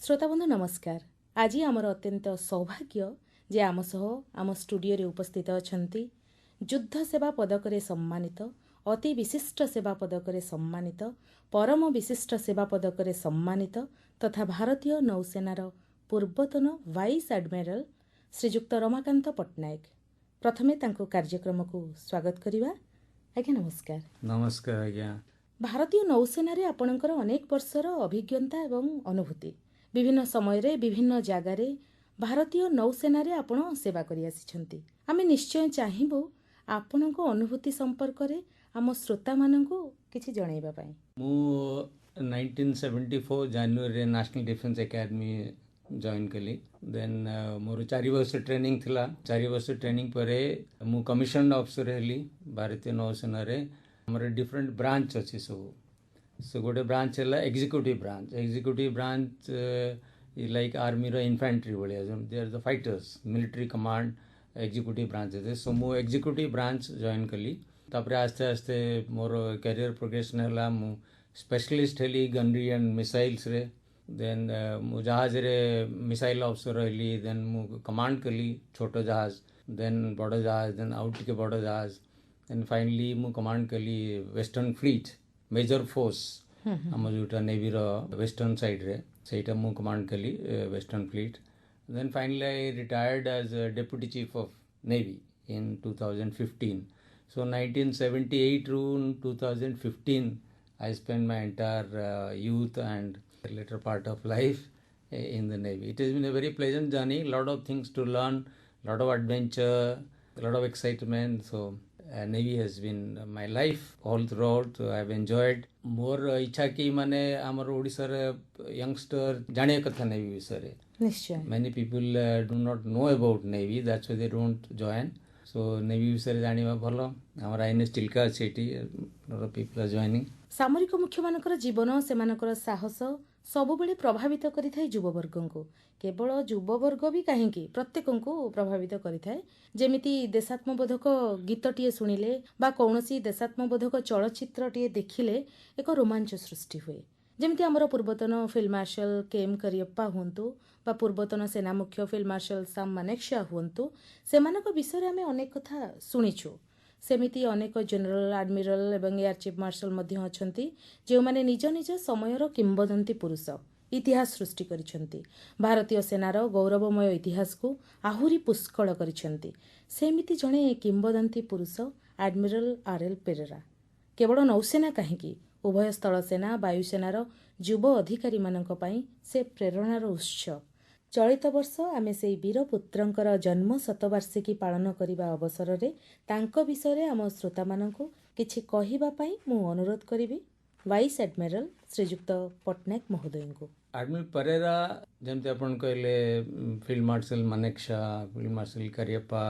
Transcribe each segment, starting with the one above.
श्रोताबंधु नमस्कार। आज आमर अत्यंत सौभाग्य जे आम सह आम स्टूडियो उपस्थित अछंती युद्ध सेवा पदकरे सम्मानित अति विशिष्ट सेवा पदकरे सम्मानित परम विशिष्ट सेवा पदकरे सम्मानित तथा भारतीय नौसेनार पूर्वतन वाइस एडमिरल श्रीजुक्त रमाकांत पट्टनायक। प्रथमे तांको कार्यक्रम को स्वागत करिवा। आज्ञा नमस्कार। नमस्कार आज्ञा। भारतीय नौसेनारे आपणकर अनेक वर्षर अभिज्ञता एवं अनुभूति विभिन्न समय रे विभिन्न जगार भारतीय नौसेनारे आपण सेवा करि आसिछंती। आमे निश्चय चाहिबो आपणको अनुभूति संपर्क रे आम श्रोता माननको किछि जणाइबा पई। मु 1974 जनवरी नेशनल डिफेंस एकेडमी जॉइन कली। देन मोर 4 वर्ष ट्रेनिंग थिला। 4 वर्ष ट्रेनिंग परे मु कमिशन ऑफिसर हेली भारतीय नौसेना रे। हमर डिफरेंट ब्रांच अछि सो गोटे ब्रांच है executive branch is like army रो इन्फेंट्री भलिया they are the fighters military command executive branch है। सो मु एग्जीक्यूटिव ब्रांच जॉइन कली। तापर आस्ते आस्ते मोर करियर प्रोग्रेशन है। मु स्पेशलिस्ट हेली गनरी एंड मिसाइल्स रे। देन मु जहाज रे मिसाइल ऑफिसर हेली। देन मु कमांड कली छोट जहाज, देन बड़ जहाज, देन आउट के बड़ जहाज, एंड फाइनली मु कमांड कली वेस्टर्न फ्लीट मेजर फोर्स आम जोटा नेवी रो वेस्टर्न साइड रे सेटा मु कमांड कली western fleet. Then finally I retired as deputy chief of navy in 2015। So 1978 ru 2015 I spent my entire youth and later part of life in the Navy. It has been a very pleasant journey, lot of things to learn, lot of adventure, a lot of excitement. So Navy has been my life all throughout. So I have enjoyed. More इच्छा की माने आमर ओडिसा रे youngster जाने कथा Navy विषय। निश्चय Many people do not know about Navy, that's why they don't join. So Navy विषय जानिबा भलो। हमर आईएनएस चिल्का सेठी lot of people are joining. सामरिक मुख्य मानकर जीवन सेमानकर साहस सबुबेले प्रभावित करिथाय युववर्गको। केवल युववर्ग भी काहेकि प्रत्येकଙ୍କୁ प्रभावित करिथाय। जेमिति देशात्मबोधक गीतटिए सुनिले बा कौनसी देशात्मबोधक चलचित्रटिए देखिले एक रोमांच सृष्टि हुए। जेमिति हमर पूर्वतन फील्ड मार्शल केएम करियप्पा हुंतु बा पूर्वतन सेना मुख्य फील्ड मार्शल साम मानेक्शा हुंतु सेमानक विषय आमे अनेक कथा सुनिछु। सेमिति अनेक जनरल एडमिरल एवं एयर चीफ मार्शल मध्य अछंती जे माने निज निज समयर किंबदंती पुरुष इतिहास सृष्टि करिसंती। भारतीय सेनार गौरवमय इतिहास को आहुरी पुष्कळ करिसंती। सेमिति जणे किंबदंती पुरुष एडमिरल आरएल पेरेरा। केवल नौसेना काहेकि उभय स्थल सेना वायुसेनार युव अधिकारी मानक पई से प्रेरणार उत्स। चलित वर्ष आमे से वीर पुत्रंकर जन्म शतवार्षिकी पालन करिबा अवसर रे तांको विषय रे आम श्रोता मानकु किछि कहिबा पई मु अनुरोध करिबि वाइस एडमिरल श्रीजुक्त पट्टनायक महोदय को। एडमिरल परेरा जेमते अपन कहले field marshal Manekshaw, field marshal Cariappa,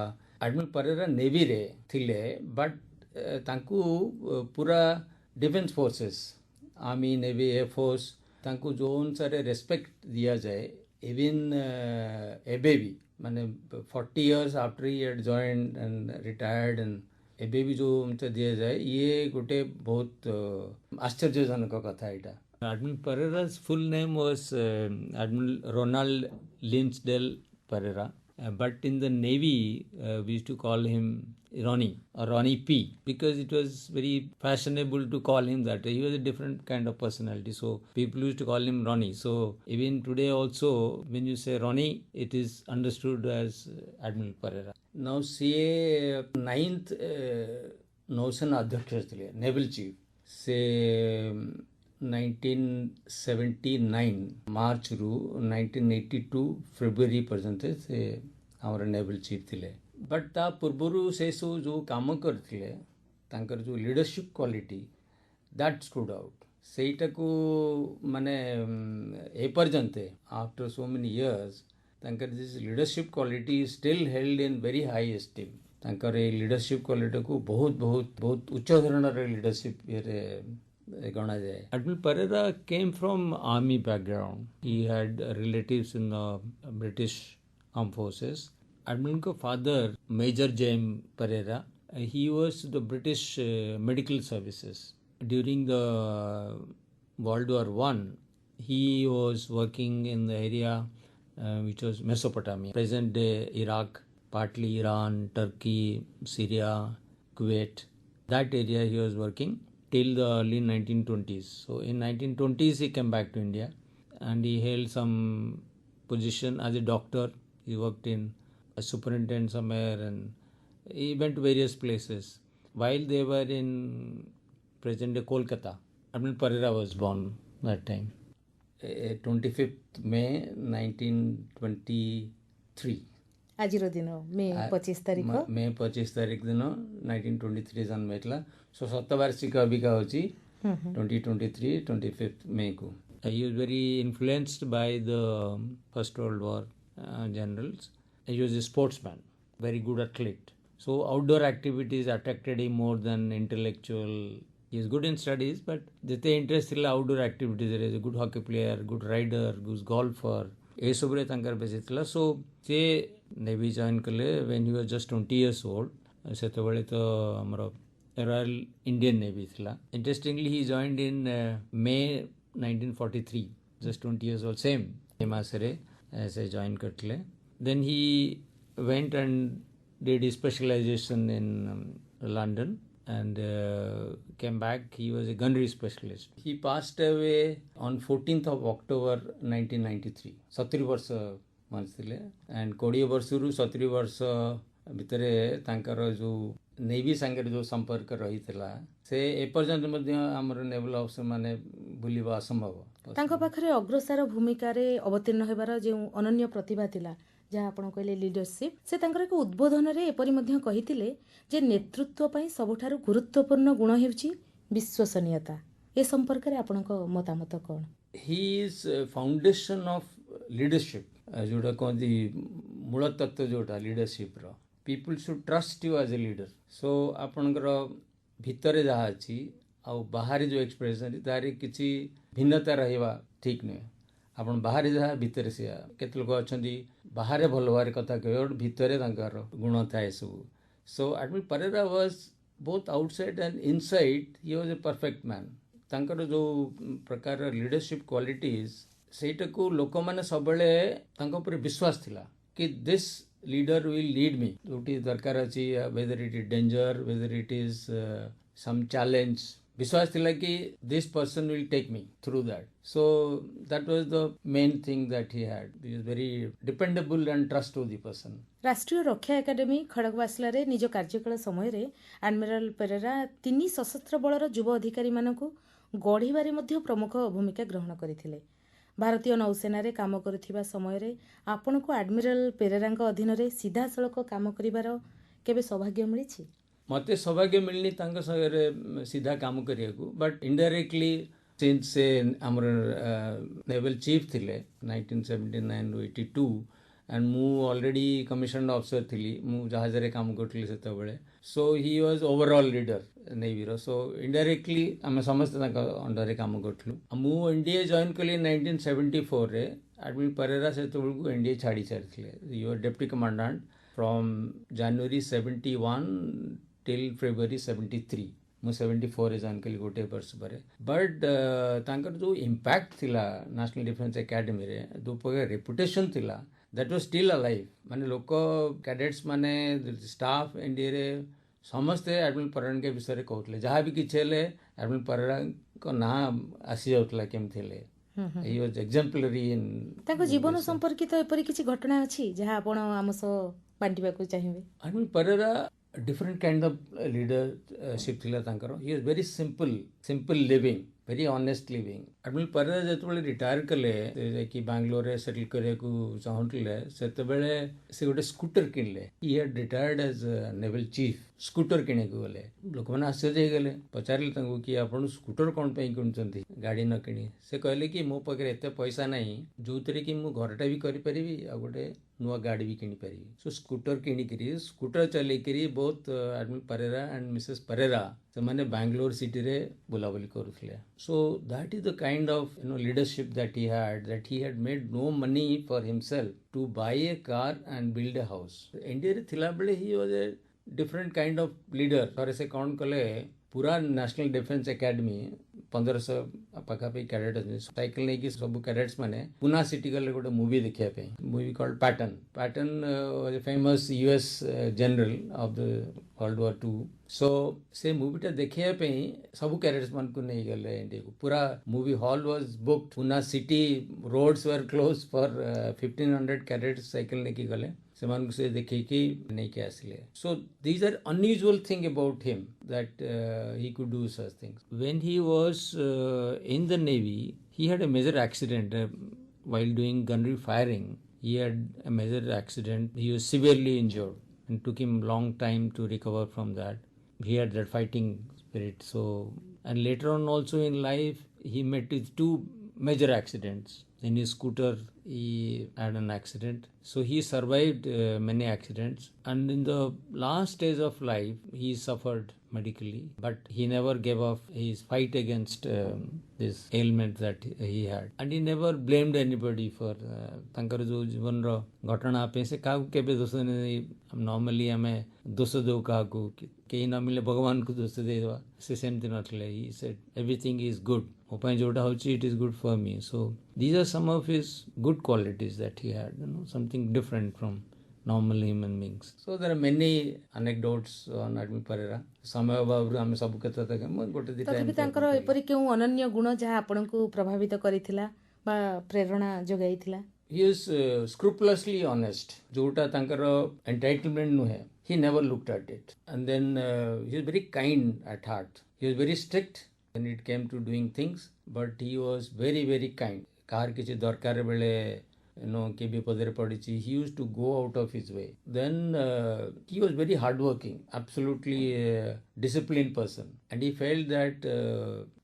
admiral Pereira navy रे थिले बट तांकु पूरा defence forces army navy air force तांकु जो अनुसार रेस्पेक्ट दिया जाए इवन एबे भी माने 40 years after he had joined and retired and एबे भी जो उनसे दिया जाए ये गोटे बहुत आश्चर्यजनक कथा एटा। Admiral Pereira's full name was Admiral Ronald Linsdale Pereira, but in the Navy we used to call him Ronnie or Ronnie P because it was very fashionable to call him that. He was a different kind of personality, so people used to call him Ronnie. So even today also when you say Ronnie it is understood as Admiral Pereira. Now CA 9th नौसेना अध्यक्ष थे naval chief से 1979 मार्च रु 1982 February पर्यंत से हमारे naval chief थिले। But ता पूर्वरु से सो जो काम करथिले तांकर जो leadership quality that stood out सेटा को माने ए पर्यंत आफ्टर सो मेनी इयर्स तांकर this leadership quality still held in very high esteem. तांकर ए लीडरशिप क्वालिटी को बहुत बहुत बहुत उच्च धरणर लीडरशिप ये गणा जाए। Admiral Pereira came from army background. He had relatives in the British armed forces. Admiral का father Major James Pereira, he was the British medical services during the World War I. He was working in the area which was Mesopotamia, present day Iraq, partly Iran, Turkey, Syria, Kuwait. That area he was working till the early 1920s. So in 1920s he came back to India and he held some position as a doctor. He worked in a superintendent somewhere and he went to various places. While they were in present day Kolkata, Admiral Pereira was born that time. 25th May 1923. ଆଜିର ଦିନ ମେ 25 ତାରିଖ मे 25 तारिख दिन 1923 जन्म ହେଇଥିଲା। सो शतवार्षिक अबिका होची 2023 25th May को। He was very influenced by the First World War generals. He was a sportsman, very good athlete. So outdoor activities attracted him more than intellectual. He is good in studies, but jete interest thila outdoor activities रे, a good hockey player, good rider, good golfer. ए सब रे तांकर बेसी थिला। So से navy join कले when he was just 20 years old. सेते बेले तो हमरो रॉयल इंडियन नेवी थिला। Interestingly he joined in May 1943, just 20 years old, same मासरे ऐसे जॉइन करतले। Then he went and did his specialization in London and came back. He was a gunnery specialist. He passed away on 14th of October 1993. 70 वर्ष मानथिले and 20 वर्षरू 70 वर्ष भितरे तांकर जो navy संगे जो संपर्क रहितला से ए पर्यंत मध्ये हमर नेवल ऑफिसर माने भूलिबा असंभव। तांको पाखरे अग्रसार भूमिका रे अवतीर्ण हेबार जे अनन्य प्रतिभा थिला जहाँ आपण कहले लीडरशिप, से तांकर एक उद्बोधन रे एपरि मध्य कहिथिले जे नेतृत्व पई सबठारु गुरुत्वपूर्ण गुण हेउची विश्वसनीयता। ए संपर्क रे आपणको मतामत कोन? He is foundation of leadership, जोटा कहती मूल तत्व जोटा लीडरशिप रो। People should trust you as a leader. So आपणकर भितरे जहाँ अच्छी आउ बाहर जो एक्सप्रेशन तारी किसी भिन्नता रहिबा ठीक नुहे। आपण बाहर जहाँ भितर से केते लोक अछंती बाहर भल भाव कथा कह भितर गुण थाए सब। So admiral Pereira was both outside and inside he was a perfect man. तांकर जो प्रकार लीडरशिप क्वालिटीज सेटा को लोक माने सबले तांको ऊपर विश्वास थिला कि this leader will lead me जोटी दरकार अछि, whether it is danger, whether it is some challenge. विश्वास थिला कि this person will take me through that. So that was the main thing that he had. He is very dependable and trustworthy person. Rashtriya Raksha academy Khadakwasla रे निज कार्यकाल समय रे admiral Pereira 3 सशस्त्र blur युव अधिकारी मानकु गढ़िबारे मध्य प्रमुख भूमिका ग्रहण करथिले। भारतीय नौसेना रे काम करुथिबा समय रे आपनको एडमिरल पेरेराଙ୍କ अधीन रे सीधा सड़क काम करिवार केबे सौभाग्य मिलिछि? मते सौभाग्य मिलनी तांका संगे सीधा काम करियाकू, बट इनडायरेक्टली सिंस से हमर नेवल चीफ थिले 1979 ରୁ 82 एंड मु ऑलरेडी कमिशन ऑफिसर थिली, मु जहाज रे काम करथली सेते बेले। So he was overall leader navy रो। सो इनडायरेक्टली हम समस्त तांका अंडर रे काम करथलु। मु एनडीए जॉइन कली 1974 रे। एडमिरल परेरा सेते बेलकू एनडीए छाड़ी सारथिले। He was deputy commandant from January 71 till February 73। मु 74 रे जॉइन कली गोटे वर्ष पर। बट तांकर जो इम्पैक्ट थिला नेशनल डिफेंस एकेडमी रे, जो प्रकार रेपुटेशन थिला, दैट वाज स्टिल अलाइव। माने लोक कैडेट्स माने स्टाफ एनडीए रे समस्ते एडमिरल परेरा के विषय रे कहउतले। जहाँ भी किछ हेले एडमिरल परेरा को ना आसी जाउतला केम थिले। ही वाज एग्जाम्पलरी इन ताको जीवन संपर्कित एपरि किछि घटना अछि जहाँ आपण हमस बांटिबा को चाहिबे? Admiral Pereira different kind of leadership थिला तांकर। he was very simple living, very honest living। Admiral Pereira जेतबेले रिटायर कले कि बैंगलोर रे सेटल करे को चाहूले सेते बेले से गोटे scooter Kinley. he had retired as naval chief. Scooter किने को गले लोक माने आश्चर्य हो गले, पचारले तांको कि आपण स्कूटर कोन पे किनचंती गाड़ी न किनी। से कहले कि मो पकरे एते पैसा नाही जोतरे कि मु घरटा भी करि परिबी आ गोटे नुआ गाड़ी भी किनी पारी। सो स्कूटर किनी करी स्कूटर चले करी बहुत admiral Pereira and Mrs Pereira से माने बैंगलोर सिटी रे बुलाबुली करुथले। So that is the kind of leadership that he had made no money for himself to buy a car and build a house. India रे थिला बेले he was a different kind of leader. थरे से count कले पूरा national defence academy 1500 पाखापाखि cadet अच्छे cycle नहीं कि सब कैडेट्स मैंने पुना सिटी गले गोटे मूवी देखिया पे movie called pattern was a famous US general of the world war 2 सो से मूवीटा देखिया पे सब कैडेट्स मन को नहीं गले इंडिया को पूरा movie hall was booked Poona city roads were closed for 1500 cadets cycle नहीं की गले सेमान से देखिकी नहीं के आसले so these are unusual thing about him that he could do such things when he was in the navy he had a major accident while doing gunnery firing he had a major accident he was severely injured and took him long time to recover from that he had that fighting spirit so and later on also in life he met with two major accidents in his scooter he had an accident so he survived many accidents and in the last stage of life he suffered medically but he never gave up his fight against this ailment that he had and he never blamed anybody for tankar jo jivan ro ghatana pe se ka kebe dos normally ame dos do ka ko kehi na mile bhagwan ko dos de deba se semti nathile he said everything is good ମୋ ପାଇଁ ଯୋଉଟା ହଉଛି it is good for me so these are some of his good qualities that he had something different from normal human beings so there are many anecdotes on Admiral Pereira ସମୟ ଅଭାବରୁ ଆମେ ସବୁ କଥା ଗୋଟେ ଦିଟା ତଥାପି ତାଙ୍କର ଏପରି କେଉଁ ଅନନ୍ୟ ଗୁଣ ଯାହା ଆପଣଙ୍କୁ ପ୍ରଭାବିତ କରିଥିଲା ବା ପ୍ରେରଣା ଯୋଗାଇଥିଲା he is scrupulously honest ଯୋଉଟା ତାଙ୍କର entitlement ନୁହେଁ he never looked at it and then he is very kind at heart he is very strict when it came to doing things but he was very very kind kahar kichi darkar bele ke bipadare padichi he used to go out of his way then he was very hardworking absolutely disciplined person and he felt that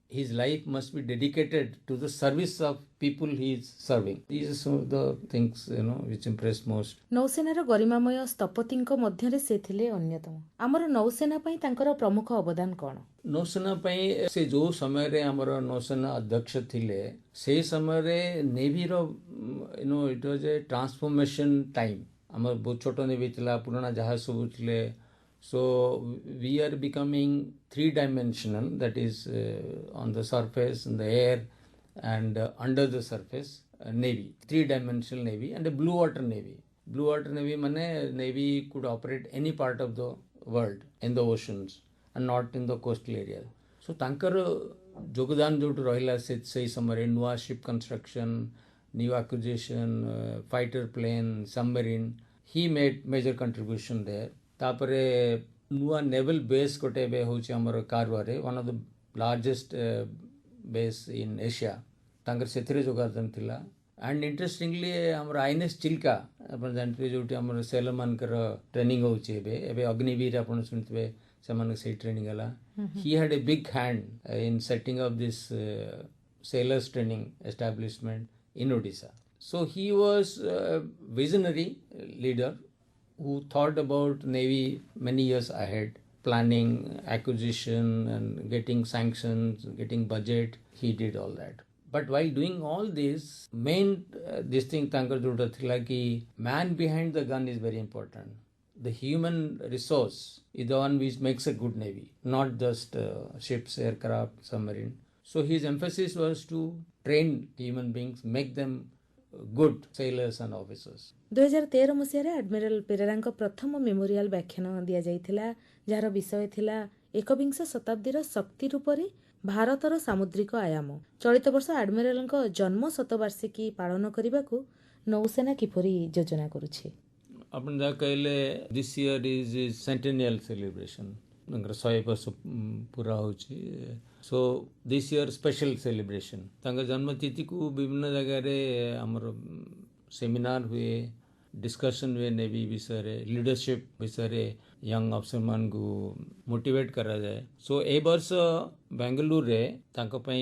his life must be dedicated to the service of people he is serving these are some of the things which impressed most ନୌସେନାର ଗରିମାମୟ ସ୍ଥପତିଙ୍କ ମଧ୍ୟରେ ସେ ଥିଲେ ଅନ୍ୟତମ ଆମର ନୌସେନା ପାଇଁ ତାଙ୍କର ପ୍ରମୁଖ ଅବଦାନ କ'ଣ ନୌସେନା ପାଇଁ ସେ ଯୋଉ ସମୟରେ ଆମର ନୌସେନା ଅଧ୍ୟକ୍ଷ ଥିଲେ ସେଇ ସମୟରେ ନେଭିର it was a transformation time ଆମର ବହୁତ ଛୋଟ ନେଭି ଥିଲା ପୁରୁଣା ଜାହାଜ ସବୁ ଥିଲେ so we are becoming three-dimensional that is on the surface in the air and under the surface navy three-dimensional navy and a blue water navy mane navy could operate any part of the world in the oceans and not in the coastal areas so tankar yogodan jotu rahila sei samare nuwa ship construction new acquisition fighter plane submarine he made major contribution there तापरे नुआ naval base गोटे bay होची हमर कारवारे one of the largest base in Asia तांकर सेथिरे जोगादन थिला एंड इंटरेस्टिंगली हमर आईएनएस चिल्का अपन जानते जोटी हमर सेलर मानकर ट्रेनिंग होची एबे अग्निवीर अपन सुनतबे सेमान से ट्रेनिंग हला he had a big hand in setting up this sailors training establishment in Odisha so he was a visionary leader who thought about Navy many years ahead, planning, acquisition and getting sanctions, getting budget. He did all that. But while doing all this, main this thing tankar jota thila ki man behind the gun is very important. The human resource is the one which makes a good Navy, not just ships, aircraft, submarine. So his emphasis was to train human beings, make them good sailors and officers. 2013 ମସିହାରେ admiral ପେରେରାଙ୍କ ପ୍ରଥମ memorial ବ୍ୟାଖ୍ୟାନ ଦିଆଯାଇଥିଲା ଯାହାର ବିଷୟ ଥିଲା ଏକବିଂଶ ଶତାବ୍ଦୀର ଶକ୍ତି ରୂପରେ ଭାରତର ସାମୁଦ୍ରିକ ଆୟାମ ଚଳିତ ବର୍ଷ ଆଡମିରାଲଙ୍କ ଜନ୍ମ ଶତବାର୍ଷିକୀ ପାଳନ କରିବାକୁ ନୌସେନା କିପରି ଯୋଜନା କରୁଛି ଆପଣ ଯାହା କହିଲେ this year is centennial celebration ତାଙ୍କର 100 ବର୍ଷ ପୁରା ହେଉଛି so this year special celebration ତାଙ୍କ ଜନ୍ମ ତିଥିକୁ ବିଭିନ୍ନ ଜାଗାରେ ଆମର ସେମିନାର ହୁଏ डिस्कशन हुए नेवी विषय लीडरशिप विषय यंग अफसर मान को मोटिवेट करा जाए सो ए वर्ष बेंगलुरु रे तांको पई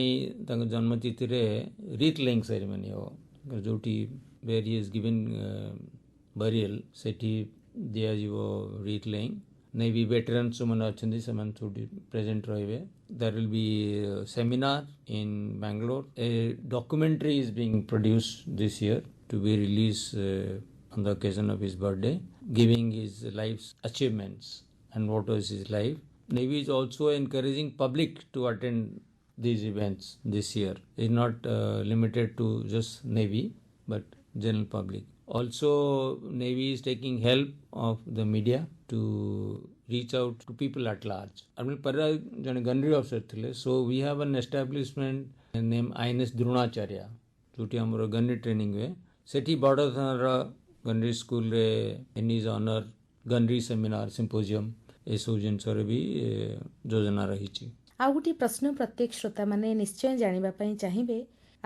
तांको जन्म तिथि रे रीथ लेइंग सेरेमनी हो जोटी where he is given burial सेठी दिया जीवो रीथ लेइंग नेवी वेटरन्स जो मन अछंदी से मन थोड़ी प्रेजेंट रहिबे there will be seminar in Bangalore a documentary is being produced this year to be release on the occasion of his birthday, giving his life's achievements and what was his life. Navy is also encouraging public to attend these events this year. It's not limited to just Navy, but general public. Also, Navy is taking help of the media to reach out to people at large. Admiral Pereira jane gunnery officer thile, so we have an establishment named INS Dronacharya, जोटी हमरो gunnery training हुए सेठी बड़ gunnery school रे in his honour gunnery seminar symposium ए सब जिनसर भी योजना रही छी। आउ गोटे प्रश्न प्रत्येक श्रोता माने निश्चय जानिबा पई चाहिबे,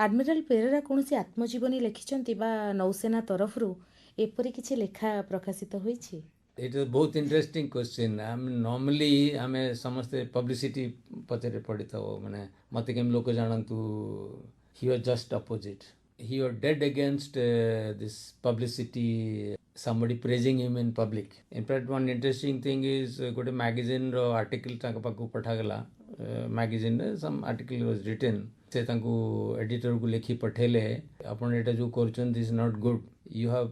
एडमिरल पेरेरा कोनोसी आत्मजीवनी लिखिचंती बा नौसेना तरफरु एपरि किछि लेखा प्रकाशित होईछि? इट इज बहुत इंटरेस्टिंग क्वेश्चन। नॉर्मली आमे समस्ते पब्लिसिटी पचरे पड़िता माने मते केम लोक जानंतु he was just opposite. He was dead against this publicity, somebody praising him in public. In fact, one interesting thing is good magazine ro article tanka paku pathagala magazine some article was written se tanku editor ku lekhi pathele apun eta jo korchon this is not good. You have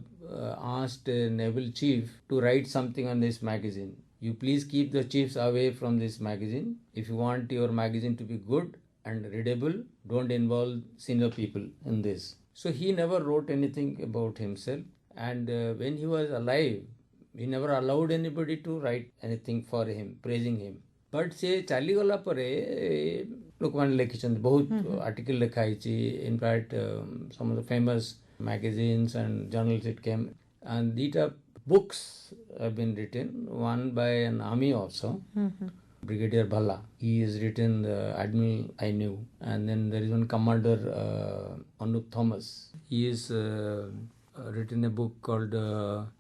asked naval chief to write something on this magazine. You please keep the chiefs away from this magazine. If you want your magazine to be good and readable, don't involve senior people in this. So he never wrote anything about himself, and when he was alive, he never allowed anybody to write anything for him, praising him. But se chali gala pare lok man lekhichandi bahut article lekhaichi. In fact, some of the famous magazines and journals it came, and these books have been written, one by an army also. Brigadier Bhala. He has written Admiral I knew, and then there is one commander Anup Thomas. He has written a book called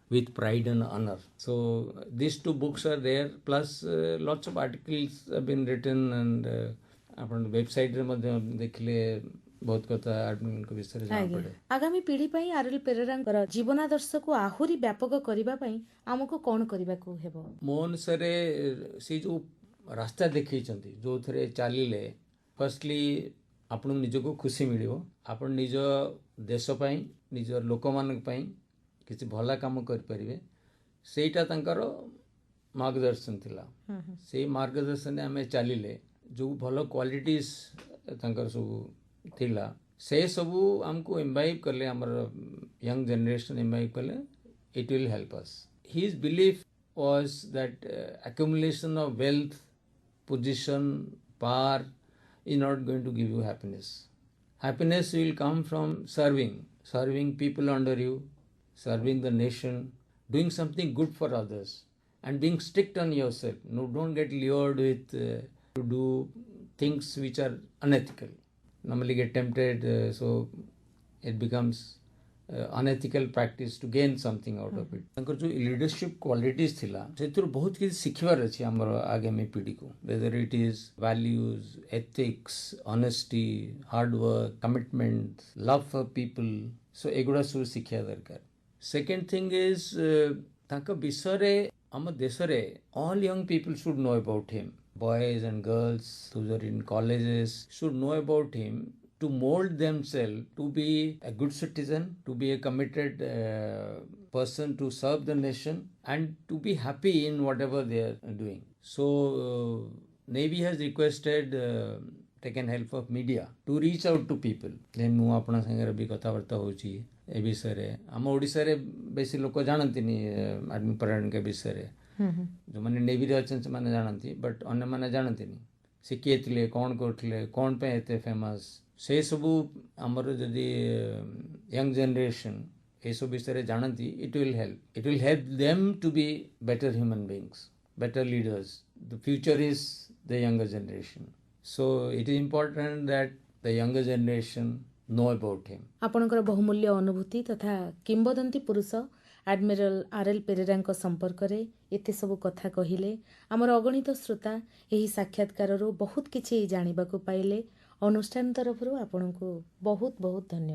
With Pride and Honor. So these two books are there, plus lots of articles have been written, and upon website रे मध्ये देखले बहुत कथा admiral को विषय जान पड़े। आगामी पीढ़ी पई आरएल पेरेरांकर जीवनादर्श को आहुरी व्यापक करिबा पई हमको कोन करिबा को हेबो? मोन सरे से जो रास्ता देखी जो थे चलिले फर्स्टली आपण निजको खुशी मिल आपण निज देश निज लोक मान किसी भला काम करें सेटा तांकर मार्गदर्शन थिला। से मार्गदर्शन आम चलिले जो भल क्वालिटीज तांकर सब थिला से सबू आमको इम्बाइब कले हमर यंग जनरेशन इम्बाइब कले it will help us. His belief was that accumulation of wealth, position, power is not going to give you happiness. Happiness will come from serving people under you, serving the nation, doing something good for others, and being strict on yourself. No, don't get lured with to do things which are unethical. Normally get tempted, so it becomes unethical practice to gain something out of it. तांकर जो leadership qualities थिला सेतिर बहुत किसी सिखिबार अछि हमर आगामी पीढ़ी को, whether it is values, ethics, honesty, hard work, commitment, love for people. So एगुड़ा सब सिखिया दरकार। Second thing is तांका विषय हम देश रे all young people should know about him. Boys and girls those are in colleges should know about him, to mold themselves to be a good citizen, to be a committed person to serve the nation, and to be happy in whatever they are doing. So Navy has requested taken help of media to reach out to people. Then mu apna sangar bhi katha varta hochi e bishay re am odisha re besi loko janantini Admiral Pattanaik ke bishay re जो माने navy रे अछन से माने जानंती, but अन्य माने जानंतीनी से किए थिले कोन करथिले कोन पे एते फेमस से सबू हमर जदि यंग जनरेशन ए सब विषय जानती it will help them to be better human beings, better leaders. The future is the younger generation, so it is important that the younger generation know about him. आपनकर बहुमूल्य अनुभूति तथा किंबदंती पुरुष admiral RL पेरेरांक संपर्क में एते सबु कथा कहिले आमर अगणित श्रोता यही साक्षात्कार बहुत किछि जानिबाकु पाइले. अनुष्ठान तरफ आपनको बहुत बहुत धन्यवाद.